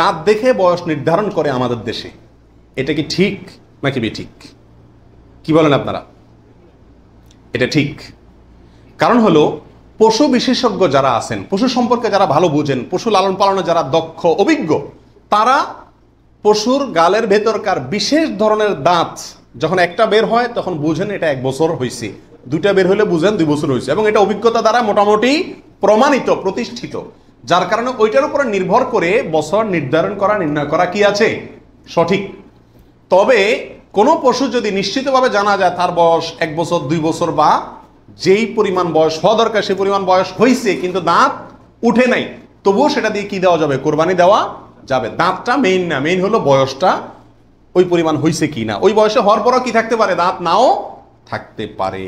দাঁত দেখে বয়স নির্ধারণ করে আমাদের দেশে, এটা কি ঠিক নাকি বেঠিক? কি বলেন আপনারা? এটা ঠিক। কারণ হলো পশু বিশেষজ্ঞ যারা আছেন, পশু সম্পর্কে যারা ভালো বুঝেন, পশু লালন পালনে যারা দক্ষ অভিজ্ঞ, তারা পশুর গালের ভেতরকার বিশেষ ধরনের দাঁত যখন একটা বের হয় তখন বুঝেন এটা 1 বছর হয়েছে, 2টা বের হলে বুঝেন 2 বছর হয়েছে, এবং এটা অভিজ্ঞতা দ্বারা মোটামুটি প্রমাণিত, প্রতিষ্ঠিত। যার কারণে ওইটার উপরে নির্ভর করে বছর নির্ধারণ করা, নির্ণয় করা কি আছে সঠিক। তবে কোনো পশু যদি নিশ্চিতভাবে জানা যায় তার বয়স 1 বছর 2 বছর বা যেই পরিমাণ বয়স হওয়া দরকার সেই পরিমাণ বয়স হয়েছে কিন্তু দাঁত উঠে নাই, তবুও সেটা দিয়ে কি দেওয়া যাবে? কোরবানি দেওয়া যাবে। দাঁতটা মেইন না, মেইন হলো বয়সটা ওই পরিমাণ হয়েছে কি না। ওই বয়সে হওয়ার পরও কি থাকতে পারে? দাঁত নাও থাকতে পারে।